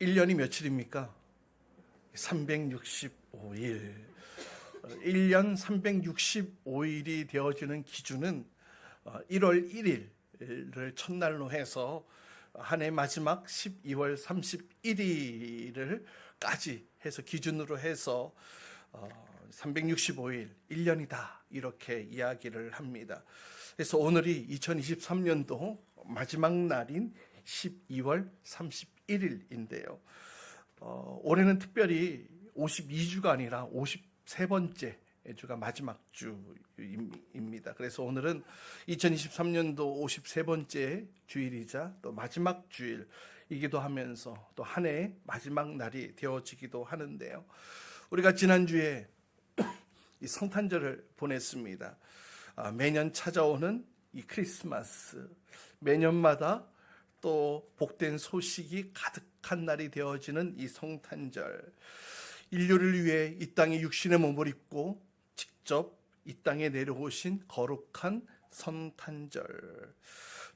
1년이 며칠입니까? 365일. 1년 365일이 되어지는 기준은 1월 1일을 첫날로 해서 한 해 마지막 12월 31일을까지 해서 기준으로 해서 365일, 1년이다 이렇게 이야기를 합니다. 그래서 오늘이 2023년도 마지막 날인 12월 31일인데요. 올해는 특별히 52주가 아니라 53번째 주가 마지막 주입니다. 그래서 오늘은 2023년도 53번째 주일이자 또 마지막 주일이기도 하면서 또 한 해의 마지막 날이 되어지기도 하는데요. 우리가 지난주에 이 성탄절을 보냈습니다. 매년 찾아오는 이 크리스마스, 매년마다 또 복된 소식이 가득한 날이 되어지는 이 성탄절, 인류를 위해 이 땅에 육신의 몸을 입고 직접 이 땅에 내려오신 거룩한 성탄절.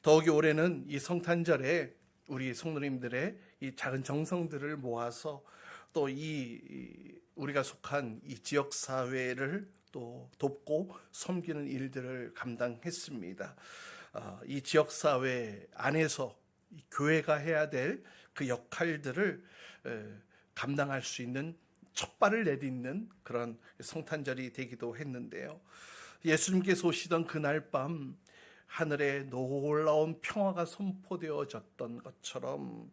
더욱이 올해는 이 성탄절에 우리 성도님들의 이 작은 정성들을 모아서 또 이 우리가 속한 이 지역 사회를 또 돕고 섬기는 일들을 감당했습니다. 이 지역 사회 안에서 이 교회가 해야 될 그 역할들을 감당할 수 있는 첫 발을 내딛는 그런 성탄절이 되기도 했는데요. 예수님께서 오시던 그날 밤 하늘에 놀라운 평화가 선포되어졌던 것처럼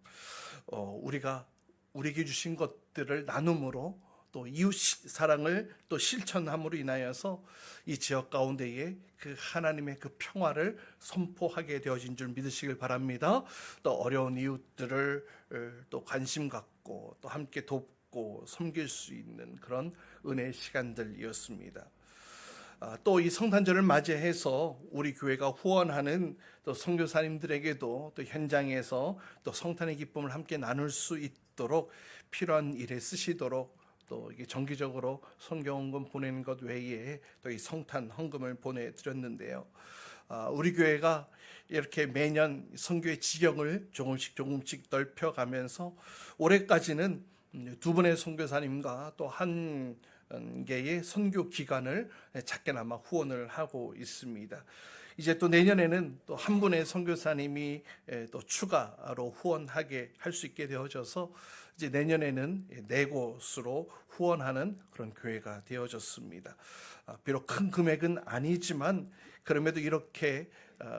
우리가 우리에게 주신 것들을 나눔으로 또 이웃 사랑을 또 실천함으로 인하여서 이 지역 가운데에 그 하나님의 그 평화를 선포하게 되어진 줄 믿으시길 바랍니다. 또 어려운 이웃들을 또 관심 갖고 또 함께 돕고 섬길 수 있는 그런 은혜의 시간들이었습니다. 또 이 성탄절을 맞이해서 우리 교회가 후원하는 또 선교사님들에게도 또 현장에서 또 성탄의 기쁨을 함께 나눌 수 있도록 필요한 일에 쓰시도록 또 이게 정기적으로 선교헌금 보내는 것 외에 또 이 성탄 헌금을 보내드렸는데요. 우리 교회가 이렇게 매년 선교의 지경을 조금씩 넓혀가면서 올해까지는 두 분의 선교사님과 또 한 개의 선교 기관을 작게나마 후원을 하고 있습니다. 이제 또 내년에는 또 한 분의 선교사님이 또 추가로 후원하게 할 수 있게 되어져서 이제 내년에는 네 곳으로 후원하는 그런 교회가 되어졌습니다. 비록 큰 금액은 아니지만 그럼에도 이렇게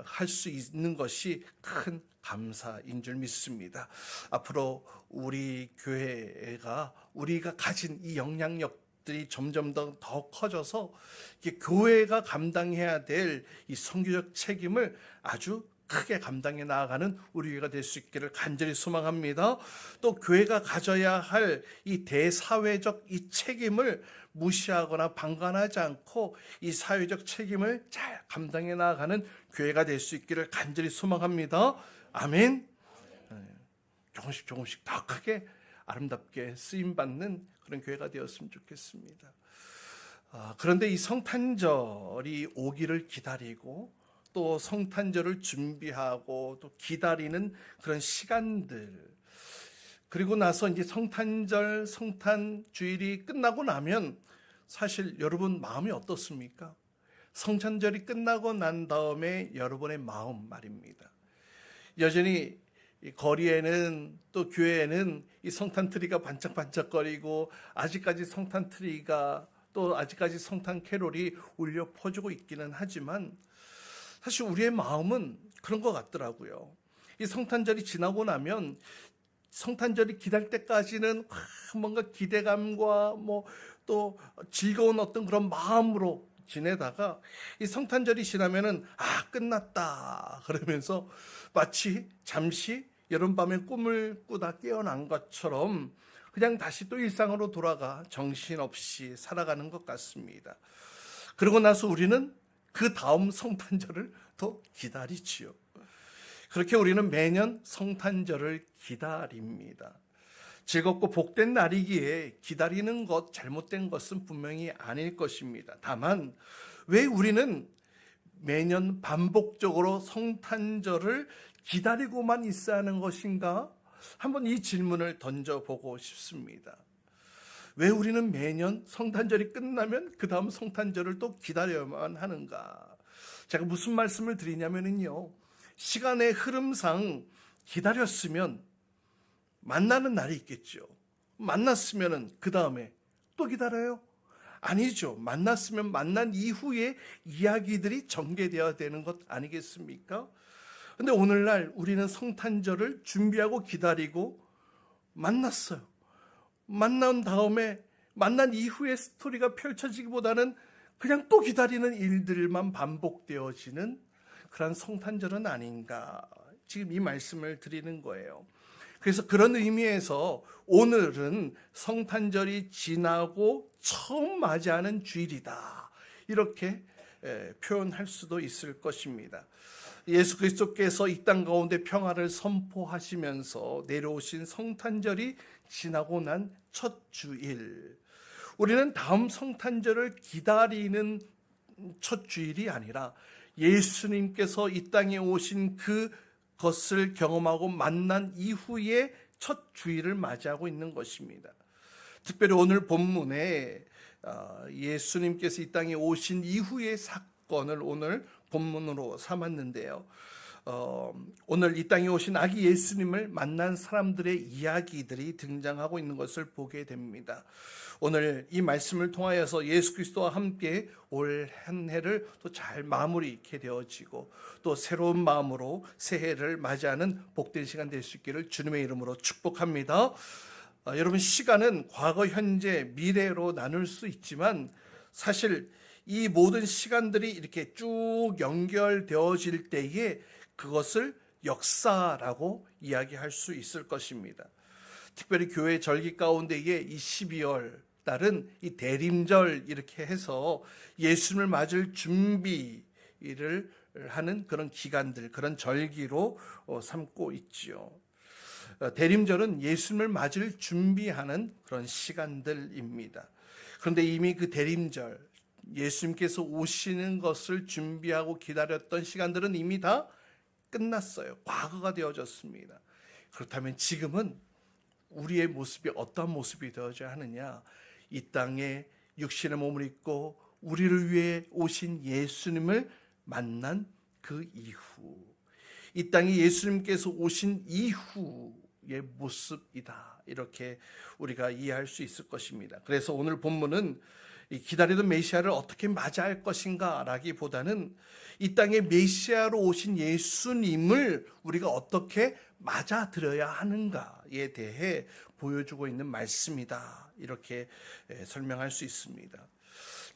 할 수 있는 것이 큰 감사인 줄 믿습니다. 앞으로 우리 교회가 우리가 가진 이 영향력들이 점점 더 커져서 이게 교회가 감당해야 될 이 선교적 책임을 아주 크게 감당해 나아가는 우리 교회가 될 수 있기를 간절히 소망합니다. 또 교회가 가져야 할 이 대사회적 이 책임을 무시하거나 방관하지 않고 이 사회적 책임을 잘 감당해 나아가는 교회가 될 수 있기를 간절히 소망합니다. 아멘. 조금씩 더 크게 아름답게 쓰임받는 그런 교회가 되었으면 좋겠습니다. 그런데 이 성탄절이 오기를 기다리고 또 성탄절을 준비하고 또 기다리는 그런 시간들, 그리고 나서 이제 성탄절, 성탄 주일이 끝나고 나면 사실 여러분 마음이 어떻습니까? 성탄절이 끝나고 난 다음에 여러분의 마음 말입니다. 여전히 거리에는 또 교회에는 이 성탄 트리가 반짝반짝거리고 아직까지 성탄 트리가 또 아직까지 성탄 캐롤이 울려 퍼지고 있기는 하지만 사실 우리의 마음은 그런 것 같더라고요. 이 성탄절이 지나고 나면 성탄절이 기다릴 때까지는 뭔가 기대감과 뭐 또 즐거운 어떤 그런 마음으로 지내다가 이 성탄절이 지나면은 끝났다 그러면서 마치 잠시 여름밤에 꿈을 꾸다 깨어난 것처럼 그냥 다시 또 일상으로 돌아가 정신없이 살아가는 것 같습니다. 그러고 나서 우리는 그 다음 성탄절을 더 기다리지요. 그렇게 우리는 매년 성탄절을 기다립니다. 즐겁고 복된 날이기에 기다리는 것, 잘못된 것은 분명히 아닐 것입니다. 다만 왜 우리는 매년 반복적으로 성탄절을 기다리고만 있어야 하는 것인가? 한번 이 질문을 던져보고 싶습니다. 왜 우리는 매년 성탄절이 끝나면 그 다음 성탄절을 또 기다려야만 하는가? 제가 무슨 말씀을 드리냐면요, 시간의 흐름상 기다렸으면 만나는 날이 있겠죠. 만났으면 그 다음에 또 기다려요? 아니죠. 만났으면 만난 이후에 이야기들이 전개되어야 되는 것 아니겠습니까? 근데 오늘날 우리는 성탄절을 준비하고 기다리고 만났어요. 만난 다음에 만난 이후의 스토리가 펼쳐지기보다는 그냥 또 기다리는 일들만 반복되어지는 그런 성탄절은 아닌가, 지금 이 말씀을 드리는 거예요. 그래서 그런 의미에서 오늘은 성탄절이 지나고 처음 맞이하는 주일이다, 이렇게 표현할 수도 있을 것입니다. 예수 그리스도께서 이 땅 가운데 평화를 선포하시면서 내려오신 성탄절이 지나고 난 첫 주일, 우리는 다음 성탄절을 기다리는 첫 주일이 아니라 예수님께서 이 땅에 오신 그것을 경험하고 만난 이후에 첫 주일을 맞이하고 있는 것입니다. 특별히 오늘 본문에 예수님께서 이 땅에 오신 이후의 사건을 오늘 본문으로 삼았는데요. 오늘 이 땅에 오신 아기 예수님을 만난 사람들의 이야기들이 등장하고 있는 것을 보게 됩니다. 오늘 이 말씀을 통하여서 예수 그리스도와 함께 올 한 해를 또 잘 마무리하게 되어지고 또 새로운 마음으로 새해를 맞이하는 복된 시간 될 수 있기를 주님의 이름으로 축복합니다. 여러분, 시간은 과거, 현재, 미래로 나눌 수 있지만 사실 이 모든 시간들이 이렇게 쭉 연결되어질 때에 그것을 역사라고 이야기할 수 있을 것입니다. 특별히 교회 절기 가운데에 이 12월 달은 이 대림절 이렇게 해서 예수님을 맞을 준비를 하는 그런 기간들, 그런 절기로 삼고 있지요. 대림절은 예수님을 맞을 준비하는 그런 시간들입니다. 그런데 이미 그 대림절, 예수님께서 오시는 것을 준비하고 기다렸던 시간들은 이미 다 끝났어요. 과거가 되어졌습니다. 그렇다면 지금은 우리의 모습이 어떤 모습이 되어져야 하느냐? 이 땅에 육신의 몸을 입고 우리를 위해 오신 예수님을 만난 그 이후, 이 땅에 예수님께서 오신 이후의 모습이다, 이렇게 우리가 이해할 수 있을 것입니다. 그래서 오늘 본문은 기다리던 메시아를 어떻게 맞이할 것인가 라기보다는 이 땅에 메시아로 오신 예수님을 우리가 어떻게 맞아들여야 하는가에 대해 보여주고 있는 말씀이다, 이렇게 설명할 수 있습니다.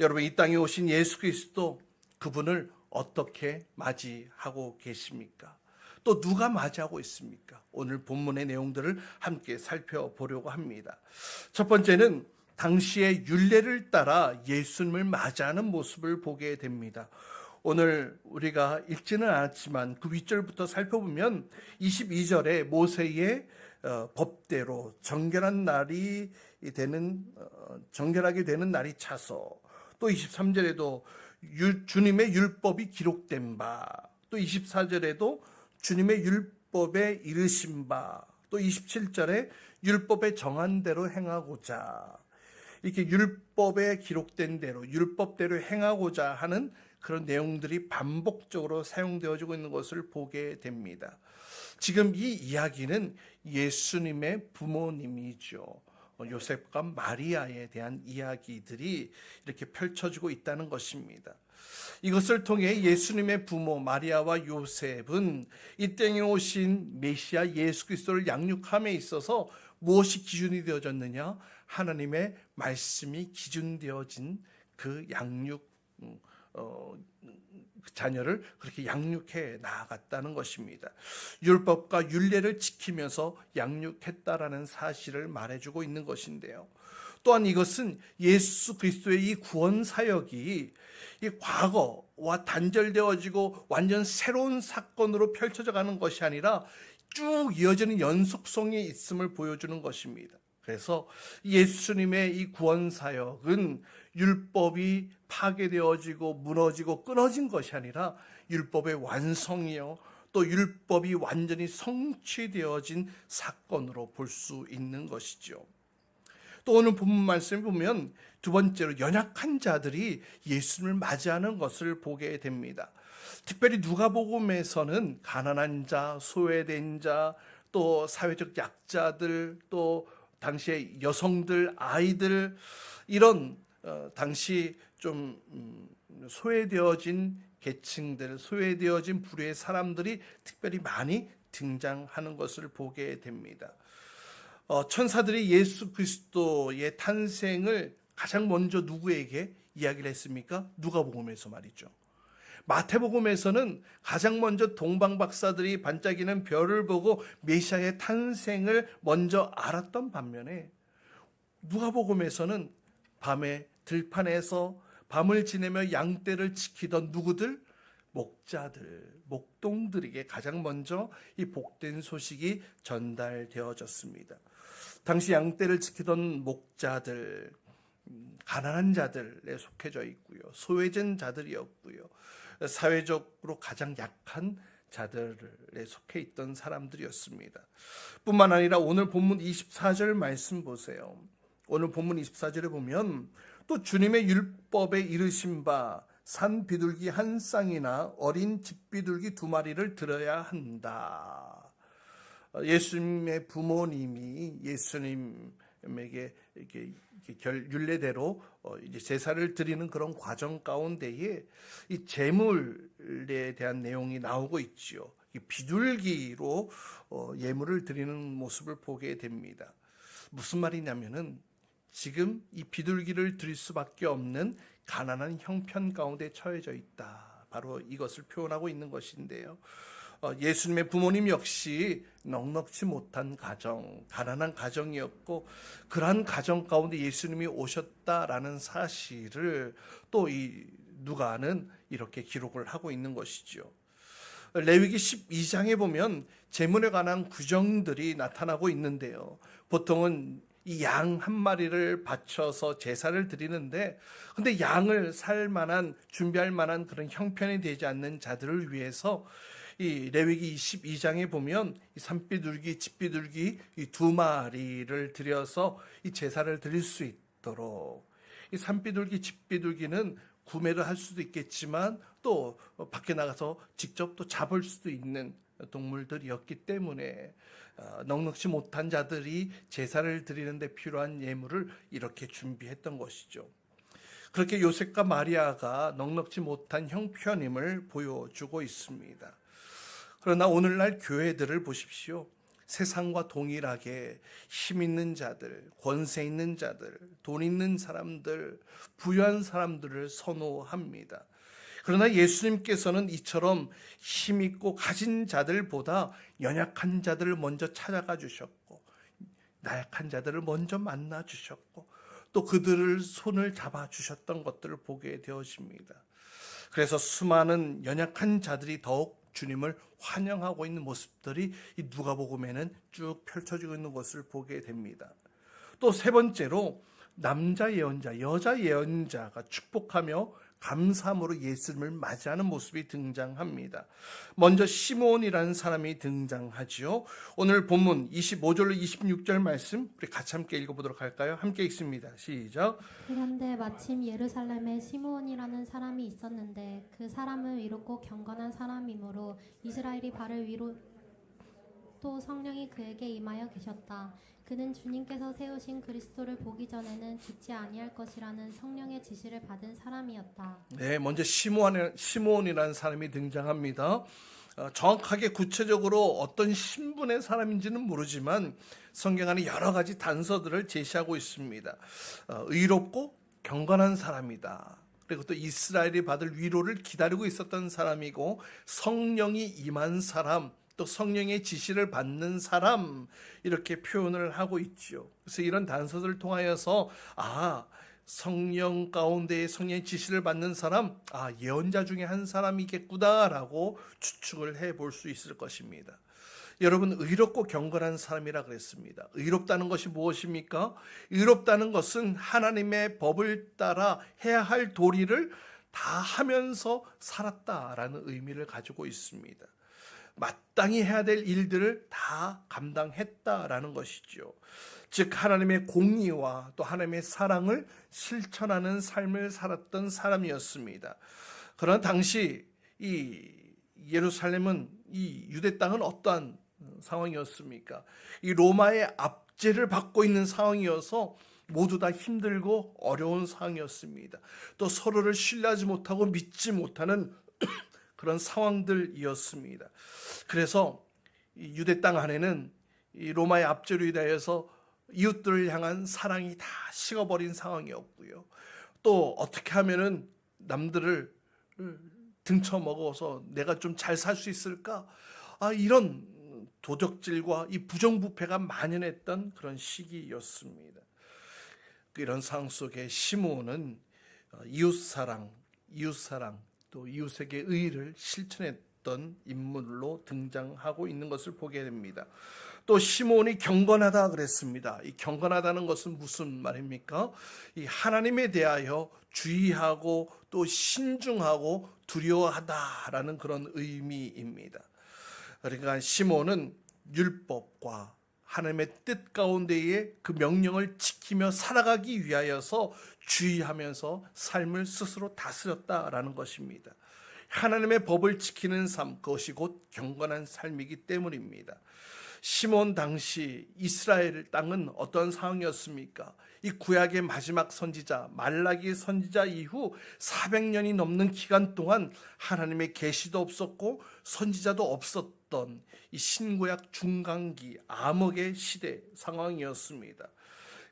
여러분, 이 땅에 오신 예수 그리스도, 그분을 어떻게 맞이하고 계십니까? 또 누가 맞이하고 있습니까? 오늘 본문의 내용들을 함께 살펴보려고 합니다. 첫 번째는 당시의 율례를 따라 예수님을 맞이하는 모습을 보게 됩니다. 오늘 우리가 읽지는 않았지만 그 윗절부터 살펴보면 22절에 모세의 법대로 정결하게 되는 날이 차서, 또 23절에도 주님의 율법이 기록된 바, 또 24절에도 주님의 율법에 이르신 바, 또 27절에 율법에 정한 대로 행하고자, 이렇게 율법에 기록된 대로 율법대로 행하고자 하는 그런 내용들이 반복적으로 사용되어지고 있는 것을 보게 됩니다. 지금 이 이야기는 예수님의 부모님이죠. 요셉과 마리아에 대한 이야기들이 이렇게 펼쳐지고 있다는 것입니다. 이것을 통해 예수님의 부모 마리아와 요셉은 이 땅에 오신 메시아 예수 그리스도를 양육함에 있어서 무엇이 기준이 되어졌느냐? 하나님의 말씀이 기준되어진 그 양육, 자녀를 그렇게 양육해 나아갔다는 것입니다. 율법과 율례를 지키면서 양육했다라는 사실을 말해주고 있는 것인데요. 또한 이것은 예수 그리스도의 이 구원 사역이 이 과거와 단절되어지고 완전 새로운 사건으로 펼쳐져 가는 것이 아니라 쭉 이어지는 연속성이 있음을 보여주는 것입니다. 그래서 예수님의 이 구원 사역은 율법이 파괴되어지고 무너지고 끊어진 것이 아니라 율법의 완성이요, 또 율법이 완전히 성취되어진 사건으로 볼 수 있는 것이죠. 또 오늘 본문 말씀을 보면 두 번째로 연약한 자들이 예수님을 맞이하는 것을 보게 됩니다. 특별히 누가복음에서는 가난한 자, 소외된 자, 또 사회적 약자들, 또 당시의 여성들, 아이들, 이런 당시 좀 소외되어진 계층들, 소외되어진 부류의 사람들이 특별히 많이 등장하는 것을 보게 됩니다. 천사들이 예수 그리스도의 탄생을 가장 먼저 누구에게 이야기를 했습니까? 누가복음에서 말이죠. 마태복음에서는 가장 먼저 동방 박사들이 반짝이는 별을 보고 메시아의 탄생을 먼저 알았던 반면에 누가복음에서는 밤에 들판에서 밤을 지내며 양떼를 지키던 누구들? 목자들, 목동들에게 가장 먼저 이 복된 소식이 전달되어졌습니다. 당시 양떼를 지키던 목자들, 가난한 자들에 속해져 있고요. 소외된 자들이었고요. 사회적으로 가장 약한 자들에 속해 있던 사람들이었습니다. 뿐만 아니라 오늘 본문 24절 말씀 보세요. 오늘 본문 24절에 보면 또 주님의 율법에 이르신 바 산 비둘기 한 쌍이나 어린 집비둘기 2마리를 드려야 한다. 예수님의 부모님이 예수님에게 이렇게 율례대로 이제 제사를 드리는 그런 과정 가운데에 이 제물에 대한 내용이 나오고 있지요. 비둘기로 예물을 드리는 모습을 보게 됩니다. 무슨 말이냐면은 지금 이 비둘기를 드릴 수밖에 없는 가난한 형편 가운데 처해져 있다. 바로 이것을 표현하고 있는 것인데요. 예수님의 부모님 역시 넉넉지 못한 가정, 가난한 가정이었고 그러한 가정 가운데 예수님이 오셨다라는 사실을 또 이 누가는 이렇게 기록을 하고 있는 것이죠. 레위기 12장에 보면 제물에 관한 규정들이 나타나고 있는데요. 보통은 이 양 한 마리를 바쳐서 제사를 드리는데 근데 양을 살 만한 준비할 만한 그런 형편이 되지 않는 자들을 위해서 이 레위기 22장에 보면 이 산비둘기, 집비둘기 이 2마리를 들여서 이 제사를 드릴 수 있도록 이 산비둘기, 집비둘기는 구매를 할 수도 있겠지만 또 밖에 나가서 직접 또 잡을 수도 있는 동물들이었기 때문에 넉넉지 못한 자들이 제사를 드리는데 필요한 예물을 이렇게 준비했던 것이죠. 그렇게 요셉과 마리아가 넉넉지 못한 형편임을 보여주고 있습니다. 그러나 오늘날 교회들을 보십시오. 세상과 동일하게 힘 있는 자들, 권세 있는 자들, 돈 있는 사람들, 부유한 사람들을 선호합니다. 그러나 예수님께서는 이처럼 힘 있고 가진 자들보다 연약한 자들을 먼저 찾아가 주셨고 나약한 자들을 먼저 만나 주셨고 또 그들을 손을 잡아 주셨던 것들을 보게 되어집니다. 그래서 수많은 연약한 자들이 더욱 주님을 환영하고 있는 모습들이 이 누가복음에는 쭉 펼쳐지고 있는 것을 보게 됩니다. 또 세 번째로 남자 예언자, 여자 예언자가 축복하며 감사함으로 예수님을 맞이하는 모습이 등장합니다. 먼저 시므온이라는 사람이 등장하지요. 오늘 본문 25절로 26절 말씀 우리 같이 함께 읽어보도록 할까요? 함께 읽습니다. 시작. 그런데 마침 예루살렘에 시므온이라는 사람이 있었는데 그 사람은 위롭고 경건한 사람이므로 이스라엘이 발을 위로 또 성령이 그에게 임하여 계셨다. 그는 주님께서 세우신 그리스도를 보기 전에는 죽지 아니할 것이라는 성령의 지시를 받은 사람이었다. 네, 먼저 시므온이라는 사람이 등장합니다. 정확하게 구체적으로 어떤 신분의 사람인지는 모르지만 성경 안에 여러 가지 단서들을 제시하고 있습니다. 의롭고 경건한 사람이다. 그리고 또 이스라엘이 받을 위로를 기다리고 있었던 사람이고 성령이 임한 사람, 또 성령의 지시를 받는 사람 이렇게 표현을 하고 있죠. 그래서 이런 단서들을 통하여서 성령 가운데 성령의 지시를 받는 사람, 예언자 중에 한 사람이겠구나라고 추측을 해볼 수 있을 것입니다. 여러분, 의롭고 경건한 사람이라 그랬습니다. 의롭다는 것이 무엇입니까? 의롭다는 것은 하나님의 법을 따라 해야 할 도리를 다 하면서 살았다라는 의미를 가지고 있습니다. 마땅히 해야 될 일들을 다 감당했다라는 것이죠. 즉 하나님의 공의와 또 하나님의 사랑을 실천하는 삶을 살았던 사람이었습니다. 그러나 당시 이 예루살렘은, 이 유대 땅은 어떠한 상황이었습니까? 이 로마의 압제를 받고 있는 상황이어서 모두 다 힘들고 어려운 상황이었습니다. 또 서로를 신뢰하지 못하고 믿지 못하는 그런 상황들이었습니다. 그래서 이 유대 땅 안에는 이 로마의 압제로 인하여서 이웃들을 향한 사랑이 다 식어버린 상황이었고요. 또 어떻게 하면은 남들을 등쳐먹어서 내가 좀 잘 살 수 있을까? 이런 도적질과 이 부정부패가 만연했던 그런 시기였습니다. 이런 상황 속에 시므온은 이웃사랑 또 이웃에게 의의를 실천했던 인물로 등장하고 있는 것을 보게 됩니다. 또 시므온이 경건하다 그랬습니다. 이 경건하다는 것은 무슨 말입니까? 이 하나님에 대하여 주의하고 또 신중하고 두려워하다라는 그런 의미입니다. 그러니까 시므온은 율법과 하나님의 뜻 가운데에 그 명령을 지키며 살아가기 위하여서 주의하면서 삶을 스스로 다스렸다라는 것입니다. 하나님의 법을 지키는 삶, 그것이 곧 경건한 삶이기 때문입니다. 시므온 당시 이스라엘 땅은 어떤 상황이었습니까? 이 구약의 마지막 선지자 말라기 선지자 이후 400년이 넘는 기간 동안 하나님의 계시도 없었고 선지자도 없었던 이 신구약 중간기 암흑의 시대 상황이었습니다.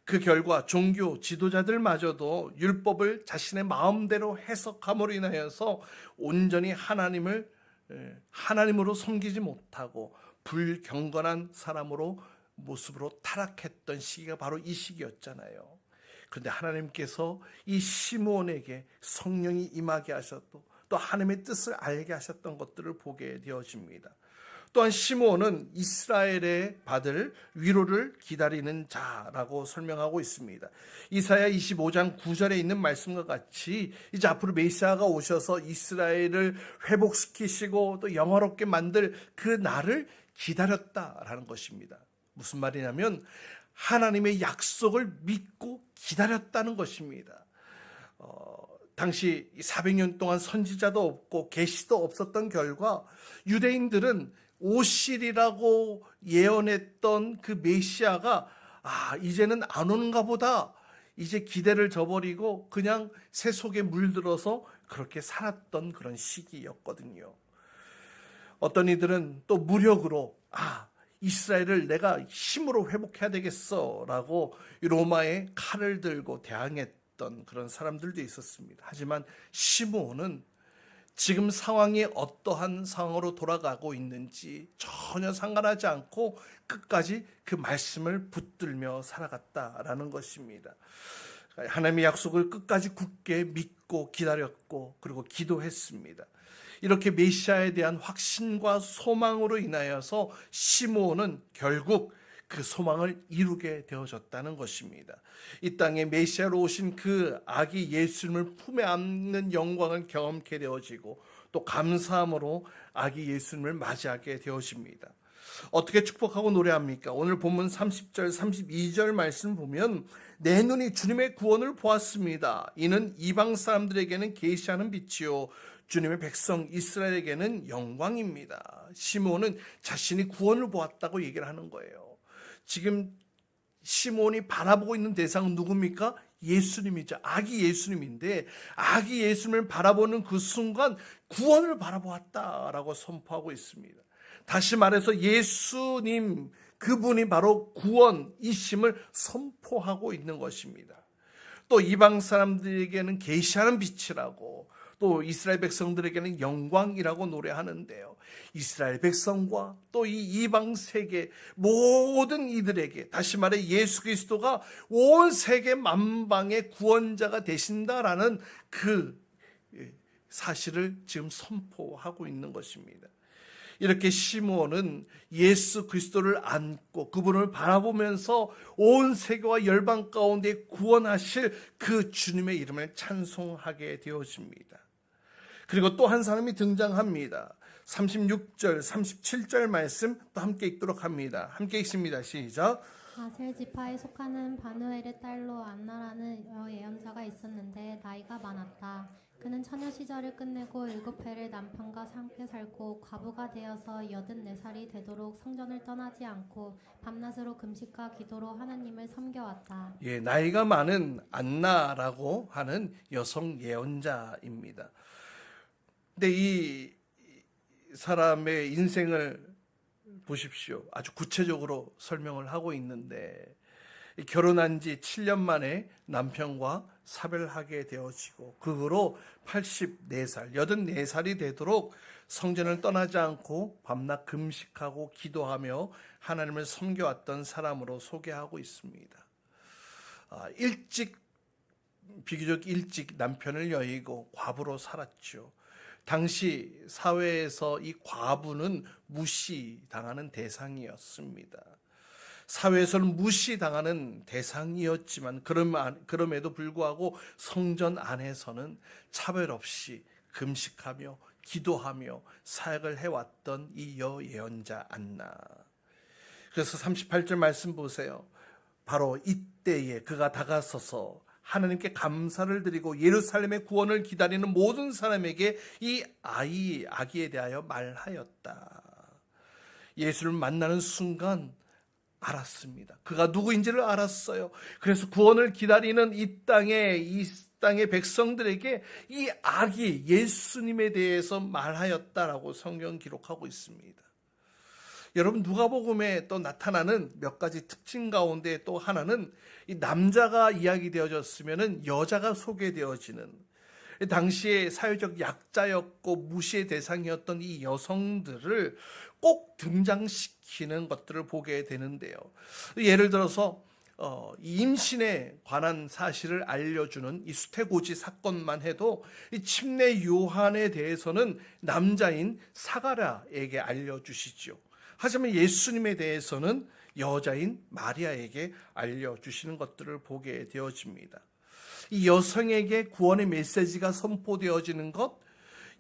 그 결과 종교 지도자들마저도 율법을 자신의 마음대로 해석함으로 인하여서 온전히 하나님으로 섬기지 못하고 불경건한 사람으로 모습으로 타락했던 시기가 바로 이 시기였잖아요. 그런데 하나님께서 이 시므온에게 성령이 임하게 하셨고 또 하나님의 뜻을 알게 하셨던 것들을 보게 되어집니다. 또한 시므온은 이스라엘에 받을 위로를 기다리는 자라고 설명하고 있습니다. 이사야 25장 9절에 있는 말씀과 같이 이제 앞으로 메시아가 오셔서 이스라엘을 회복시키시고 또 영화롭게 만들 그 날을 기다렸다라는 것입니다. 무슨 말이냐면 하나님의 약속을 믿고 기다렸다는 것입니다. 당시 400년 동안 선지자도 없고 계시도 없었던 결과 유대인들은 오실이라고 예언했던 그 메시아가 이제는 안 오는가 보다, 이제 기대를 저버리고 그냥 새 속에 물들어서 그렇게 살았던 그런 시기였거든요. 어떤 이들은 또 무력으로 이스라엘을 내가 힘으로 회복해야 되겠어 라고 로마의 칼을 들고 대항했던 그런 사람들도 있었습니다. 하지만 시므온은 지금 상황이 어떠한 상황으로 돌아가고 있는지 전혀 상관하지 않고 끝까지 그 말씀을 붙들며 살아갔다라는 것입니다. 하나님의 약속을 끝까지 굳게 믿고 기다렸고 그리고 기도했습니다. 이렇게 메시아에 대한 확신과 소망으로 인하여서 시므온은 결국 그 소망을 이루게 되어졌다는 것입니다. 이 땅에 메시아로 오신 그 아기 예수님을 품에 안는 영광을 경험케 되어지고 또 감사함으로 아기 예수님을 맞이하게 되어집니다. 어떻게 축복하고 노래합니까? 오늘 본문 30절 32절 말씀 보면 내 눈이 주님의 구원을 보았습니다. 이는 이방 사람들에게는 계시하는 빛이요 주님의 백성 이스라엘에게는 영광입니다. 시므온은 자신이 구원을 보았다고 얘기를 하는 거예요. 지금 시므온이 바라보고 있는 대상은 누굽니까? 예수님이죠. 아기 예수님인데 아기 예수님을 바라보는 그 순간 구원을 바라보았다라고 선포하고 있습니다. 다시 말해서 예수님 그분이 바로 구원이심을 선포하고 있는 것입니다. 또 이방 사람들에게는 계시하는 빛이라고 또 이스라엘 백성들에게는 영광이라고 노래하는데요. 이스라엘 백성과 또 이 이방 세계 모든 이들에게 다시 말해 예수 그리스도가 온 세계 만방의 구원자가 되신다라는 그 사실을 지금 선포하고 있는 것입니다. 이렇게 시므온은 예수 그리스도를 안고 그분을 바라보면서 온 세계와 열방 가운데 구원하실 그 주님의 이름을 찬송하게 되어집니다. 그리고 또 한 사람이 등장합니다. 36절, 37절 말씀 또 함께 읽도록 합니다. 함께 읽습니다. 시작. 아셀 지파에 속하는 바누엘의 딸로 안나라는 예언자가 있었는데 나이가 많았다. 그는 처녀 시절을 끝내고 7해를 남편과 함께 살고 과부가 되어서 84살이 되도록 성전을 떠나지 않고 밤낮으로 금식과 기도로 하나님을 섬겨왔다. 예, 나이가 많은 안나라고 하는 여성 예언자입니다. 근데 이 사람의 인생을 보십시오. 아주 구체적으로 설명을 하고 있는데 결혼한 지 7년 만에 남편과 사별하게 되어지고 그 후로 84살, 84살이 되도록 성전을 떠나지 않고 밤낮 금식하고 기도하며 하나님을 섬겨왔던 사람으로 소개하고 있습니다. 비교적 일찍 남편을 여의고 과부로 살았죠. 당시 사회에서 이 과부는 무시당하는 대상이었습니다. 사회에서는 무시당하는 대상이었지만 그럼에도 불구하고 성전 안에서는 차별 없이 금식하며 기도하며 사역을 해왔던 이 여예언자 안나. 그래서 38절 말씀 보세요. 바로 이때에 그가 다가서서 하나님께 감사를 드리고 예루살렘의 구원을 기다리는 모든 사람에게 이 아기에 대하여 말하였다. 예수를 만나는 순간 알았습니다. 그가 누구인지를 알았어요. 그래서 구원을 기다리는 이 땅의 백성들에게 이 아기 예수님에 대해서 말하였다라고 성경 기록하고 있습니다. 여러분 누가복음에 또 나타나는 몇 가지 특징 가운데 또 하나는 이 남자가 이야기되어졌으면은 여자가 소개되어지는, 당시에 사회적 약자였고 무시의 대상이었던 이 여성들을 꼭 등장시키는 것들을 보게 되는데요. 예를 들어서 임신에 관한 사실을 알려주는 이 수태고지 사건만 해도 이 침례 요한에 대해서는 남자인 사가랴에게 알려주시죠. 하지만 예수님에 대해서는 여자인 마리아에게 알려주시는 것들을 보게 되어집니다. 이 여성에게 구원의 메시지가 선포되어지는 것,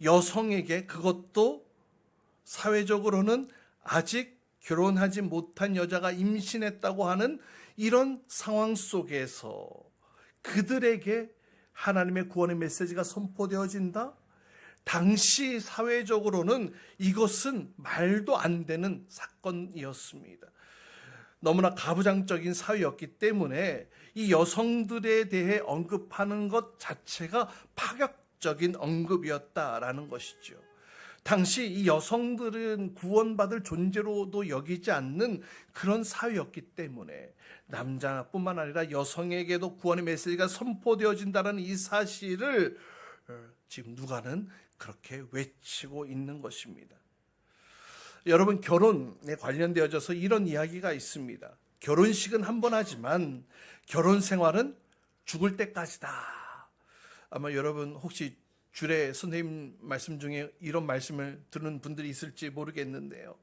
여성에게 그것도 사회적으로는 아직 결혼하지 못한 여자가 임신했다고 하는 이런 상황 속에서 그들에게 하나님의 구원의 메시지가 선포되어진다? 당시 사회적으로는 이것은 말도 안 되는 사건이었습니다. 너무나 가부장적인 사회였기 때문에 이 여성들에 대해 언급하는 것 자체가 파격적인 언급이었다라는 것이죠. 당시 이 여성들은 구원받을 존재로도 여기지 않는 그런 사회였기 때문에 남자뿐만 아니라 여성에게도 구원의 메시지가 선포되어진다는 이 사실을 지금 누가는 그렇게 외치고 있는 것입니다. 여러분 결혼에 관련되어져서 이런 이야기가 있습니다. 결혼식은 한 번 하지만 결혼 생활은 죽을 때까지다. 아마 여러분 혹시 주례 선생님 말씀 중에 이런 말씀을 듣는 분들이 있을지 모르겠는데요.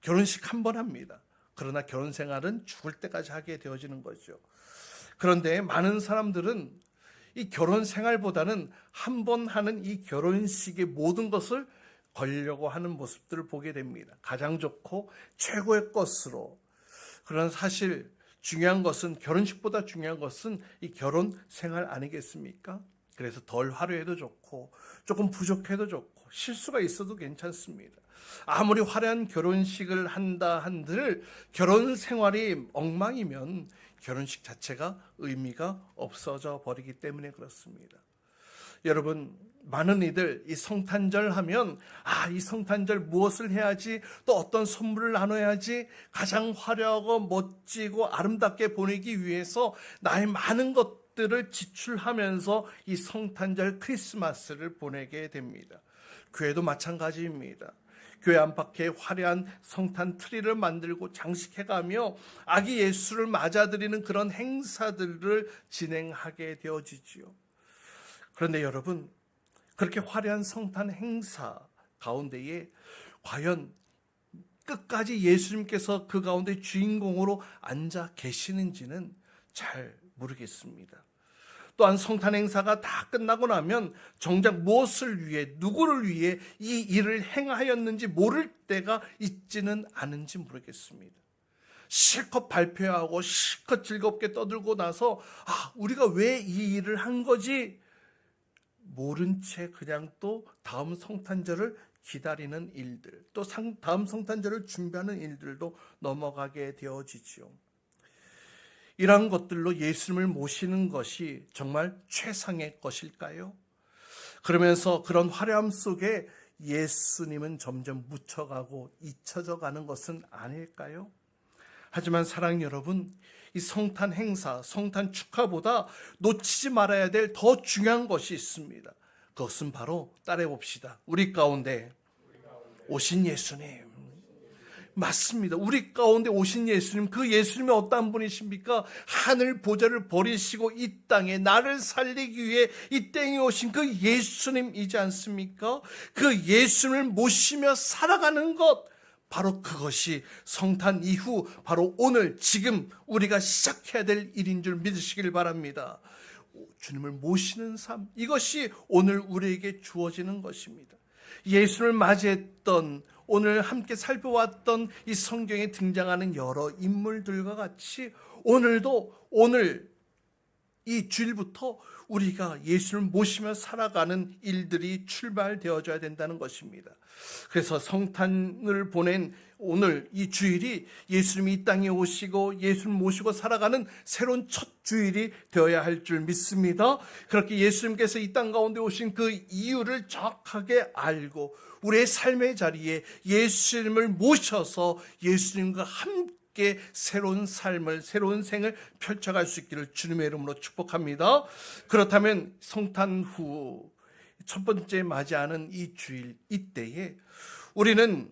결혼식 한 번 합니다. 그러나 결혼 생활은 죽을 때까지 하게 되어지는 거죠. 그런데 많은 사람들은 이 결혼 생활보다는 한 번 하는 이 결혼식의 모든 것을 걸려고 하는 모습들을 보게 됩니다. 가장 좋고 최고의 것으로. 그러나 사실 중요한 것은, 결혼식보다 중요한 것은 이 결혼 생활 아니겠습니까? 그래서 덜 화려해도 좋고 조금 부족해도 좋고 실수가 있어도 괜찮습니다. 아무리 화려한 결혼식을 한다 한들 결혼 생활이 엉망이면 결혼식 자체가 의미가 없어져 버리기 때문에 그렇습니다. 여러분 많은 이들 이 성탄절 하면 이 성탄절 무엇을 해야지, 또 어떤 선물을 나눠야지, 가장 화려하고 멋지고 아름답게 보내기 위해서 나의 많은 것들을 지출하면서 이 성탄절 크리스마스를 보내게 됩니다. 교회도 마찬가지입니다. 교회 안팎에 화려한 성탄 트리를 만들고 장식해가며 아기 예수를 맞아들이는 그런 행사들을 진행하게 되어지지요. 그런데 여러분 그렇게 화려한 성탄 행사 가운데에 과연 끝까지 예수님께서 그 가운데 주인공으로 앉아 계시는지는 잘 모르겠습니다. 또한 성탄 행사가 다 끝나고 나면 정작 무엇을 위해, 누구를 위해 이 일을 행하였는지 모를 때가 있지는 않은지 모르겠습니다. 실컷 발표하고 실컷 즐겁게 떠들고 나서 우리가 왜 이 일을 한 거지? 모른 채 그냥 또 다음 성탄절을 기다리는 일들, 또 다음 성탄절을 준비하는 일들도 넘어가게 되어지지요. 이러한 것들로 예수님을 모시는 것이 정말 최상의 것일까요? 그러면서 그런 화려함 속에 예수님은 점점 묻혀가고 잊혀져 가는 것은 아닐까요? 하지만 사랑하는 여러분, 이 성탄 행사, 성탄 축하보다 놓치지 말아야 될 더 중요한 것이 있습니다. 그것은 바로 따라해 봅시다. 우리 가운데 오신 예수님. 맞습니다. 우리 가운데 오신 예수님, 그 예수님이 어떠한 분이십니까? 하늘 보좌를 버리시고 이 땅에 나를 살리기 위해 이 땅에 오신 그 예수님이지 않습니까? 그 예수님을 모시며 살아가는 것, 바로 그것이 성탄 이후 바로 오늘 지금 우리가 시작해야 될 일인 줄 믿으시길 바랍니다. 주님을 모시는 삶, 이것이 오늘 우리에게 주어지는 것입니다. 예수를 맞이했던, 오늘 함께 살펴왔던 이 성경에 등장하는 여러 인물들과 같이 오늘 이 주일부터 우리가 예수를 모시며 살아가는 일들이 출발되어져야 된다는 것입니다. 그래서 성탄을 보낸 오늘 이 주일이 예수님이 이 땅에 오시고 예수님 모시고 살아가는 새로운 첫 주일이 되어야 할 줄 믿습니다. 그렇게 예수님께서 이 땅 가운데 오신 그 이유를 정확하게 알고 우리의 삶의 자리에 예수님을 모셔서 예수님과 함께 새로운 삶을, 새로운 생을 펼쳐갈 수 있기를 주님의 이름으로 축복합니다. 그렇다면 성탄 후 첫 번째 맞이하는 이 주일, 이때에 우리는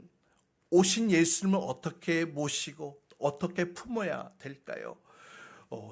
오신 예수님을 어떻게 모시고 어떻게 품어야 될까요?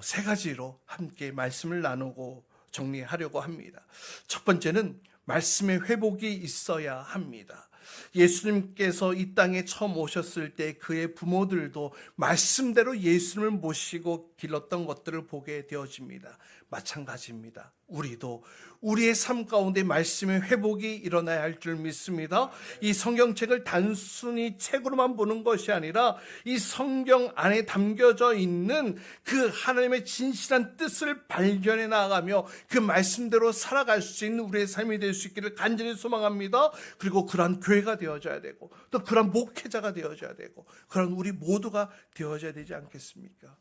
세 가지로 함께 말씀을 나누고 정리하려고 합니다. 첫 번째는 말씀의 회복이 있어야 합니다. 예수님께서 이 땅에 처음 오셨을 때 그의 부모들도 말씀대로 예수님을 모시고 길렀던 것들을 보게 되어집니다. 마찬가지입니다. 우리도 우리의 삶 가운데 말씀의 회복이 일어나야 할 줄 믿습니다. 이 성경책을 단순히 책으로만 보는 것이 아니라 이 성경 안에 담겨져 있는 그 하나님의 진실한 뜻을 발견해 나가며 그 말씀대로 살아갈 수 있는 우리의 삶이 될 수 있기를 간절히 소망합니다. 그리고 그러한 교회가 되어져야 되고 또 그러한 목회자가 되어져야 되고 그런 우리 모두가 되어져야 되지 않겠습니까?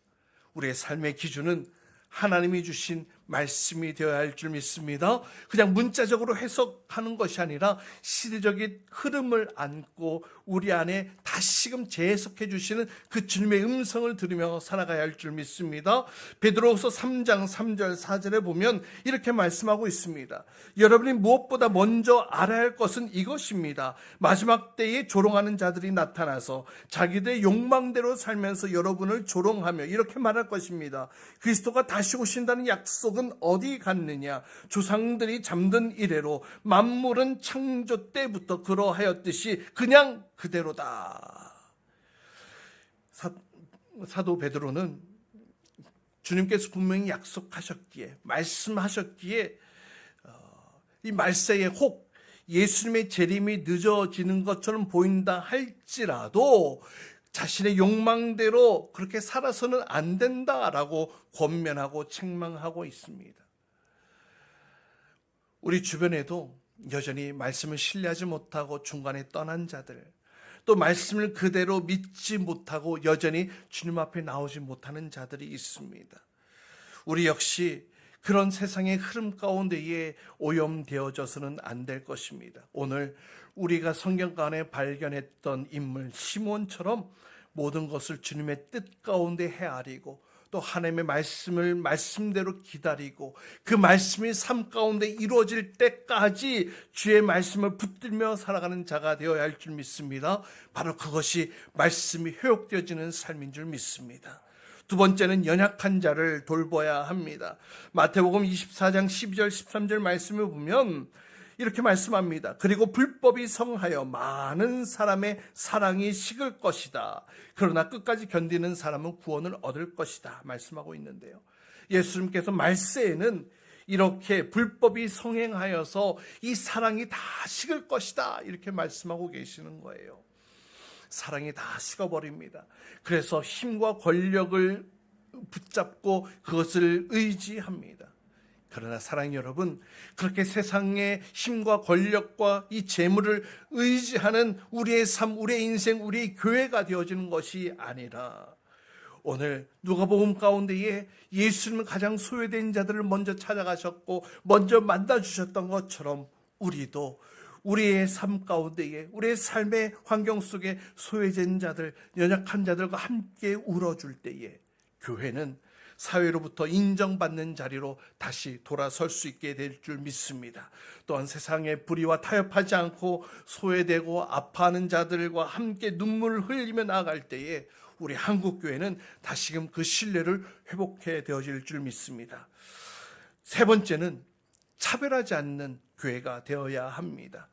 우리의 삶의 기준은 하나님이 주신 말씀이 되어야 할 줄 믿습니다. 그냥 문자적으로 해석하는 것이 아니라 시대적인 흐름을 안고 우리 안에 다시금 재해석해 주시는 그 주님의 음성을 들으며 살아가야 할 줄 믿습니다. 베드로후서 3장 3절 4절에 보면 이렇게 말씀하고 있습니다. 여러분이 무엇보다 먼저 알아야 할 것은 이것입니다. 마지막 때에 조롱하는 자들이 나타나서 자기들의 욕망대로 살면서 여러분을 조롱하며 이렇게 말할 것입니다. 그리스도가 다시 오신다는 약속은 어디 갔느냐? 조상들이 잠든 이래로 만물은 창조 때부터 그러하였듯이 그냥 그대로다. 사도 베드로는 주님께서 분명히 약속하셨기에 말씀하셨기에 이 말세에 혹 예수님의 재림이 늦어지는 것처럼 보인다 할지라도 자신의 욕망대로 그렇게 살아서는 안 된다라고 권면하고 책망하고 있습니다. 우리 주변에도 여전히 말씀을 신뢰하지 못하고 중간에 떠난 자들, 또 말씀을 그대로 믿지 못하고 여전히 주님 앞에 나오지 못하는 자들이 있습니다. 우리 역시 그런 세상의 흐름 가운데에 오염되어져서는 안 될 것입니다. 오늘 우리가 성경간에 발견했던 인물 시몬처럼 모든 것을 주님의 뜻 가운데 헤아리고 또 하나님의 말씀을 말씀대로 기다리고 그 말씀이 삶 가운데 이루어질 때까지 주의 말씀을 붙들며 살아가는 자가 되어야 할 줄 믿습니다. 바로 그것이 말씀이 회복되어지는 삶인 줄 믿습니다. 두 번째는 연약한 자를 돌봐야 합니다. 마태복음 24장 12절 13절 말씀을 보면 이렇게 말씀합니다. 그리고 불법이 성하여 많은 사람의 사랑이 식을 것이다. 그러나 끝까지 견디는 사람은 구원을 얻을 것이다. 말씀하고 있는데요. 예수님께서 말세에는 이렇게 불법이 성행하여서 이 사랑이 다 식을 것이다, 이렇게 말씀하고 계시는 거예요. 사랑이 다 식어버립니다. 그래서 힘과 권력을 붙잡고 그것을 의지합니다. 그러나 사랑하는 여러분, 그렇게 세상의 힘과 권력과 이 재물을 의지하는 우리의 삶, 우리의 인생, 우리의 교회가 되어지는 것이 아니라 오늘 누가복음 가운데에 예수님은 가장 소외된 자들을 먼저 찾아가셨고 먼저 만나주셨던 것처럼 우리도 우리의 삶 가운데에, 우리의 삶의 환경 속에 소외된 자들, 연약한 자들과 함께 울어줄 때에 교회는 사회로부터 인정받는 자리로 다시 돌아설 수 있게 될 줄 믿습니다. 또한 세상의 불의와 타협하지 않고 소외되고 아파하는 자들과 함께 눈물을 흘리며 나아갈 때에 우리 한국교회는 다시금 그 신뢰를 회복해 되어질 줄 믿습니다. 세 번째는 차별하지 않는 교회가 되어야 합니다.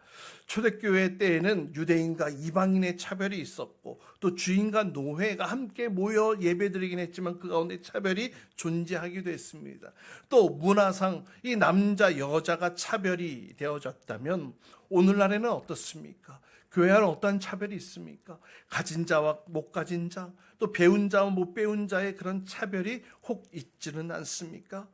초대교회 때에는 유대인과 이방인의 차별이 있었고 또 주인과 노예가 함께 모여 예배드리긴 했지만 그 가운데 차별이 존재하기도 했습니다. 또 문화상 이 남자 여자가 차별이 되어졌다면 오늘날에는 어떻습니까? 교회 안에 어떠한 차별이 있습니까? 가진 자와 못 가진 자, 또 배운 자와 못 배운 자의 그런 차별이 혹 있지는 않습니까?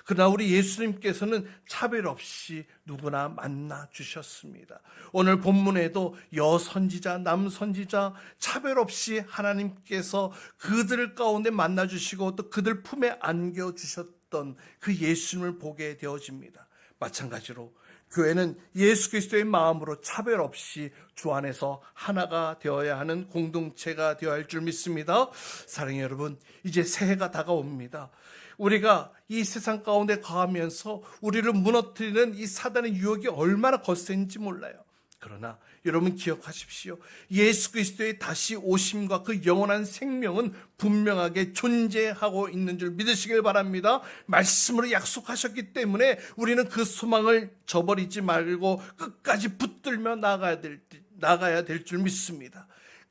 그러나 우리 예수님께서는 차별 없이 누구나 만나 주셨습니다. 오늘 본문에도 여선지자, 남선지자 차별 없이 하나님께서 그들 가운데 만나 주시고 또 그들 품에 안겨 주셨던 그 예수님을 보게 되어집니다. 마찬가지로 교회는 예수 그리스도의 마음으로 차별 없이 주 안에서 하나가 되어야 하는 공동체가 되어야 할 줄 믿습니다. 사랑하는 여러분, 이제 새해가 다가옵니다. 우리가 이 세상 가운데 거하면서 우리를 무너뜨리는 이 사단의 유혹이 얼마나 거센지 몰라요. 그러나 여러분 기억하십시오. 예수 그리스도의 다시 오심과 그 영원한 생명은 분명하게 존재하고 있는 줄 믿으시길 바랍니다. 말씀으로 약속하셨기 때문에 우리는 그 소망을 저버리지 말고 끝까지 붙들며 나가야 될 줄 믿습니다.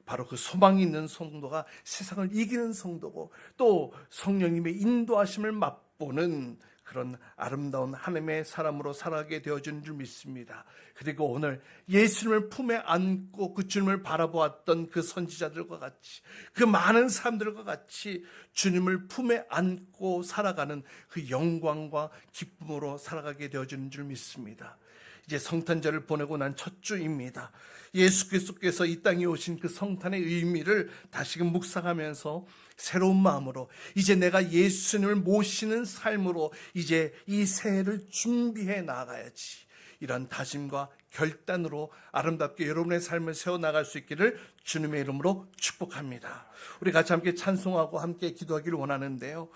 바로 그 소망이 있는 성도가 세상을 이기는 성도고 또 성령님의 인도하심을 맛보는 그런 아름다운 하나님의 사람으로 살아가게 되어지는 줄 믿습니다. 그리고 오늘 예수님을 품에 안고 그 주님을 바라보았던 그 선지자들과 같이 그 많은 사람들과 같이 주님을 품에 안고 살아가는 그 영광과 기쁨으로 살아가게 되어지는 줄 믿습니다. 이제 성탄절을 보내고 난 첫 주입니다. 예수 그리스도께서 이 땅에 오신 그 성탄의 의미를 다시금 묵상하면서 새로운 마음으로 이제 내가 예수님을 모시는 삶으로 이제 이 새해를 준비해 나가야지, 이런 다짐과 결단으로 아름답게 여러분의 삶을 세워나갈 수 있기를 주님의 이름으로 축복합니다. 우리 같이 함께 찬송하고 함께 기도하기를 원하는데요.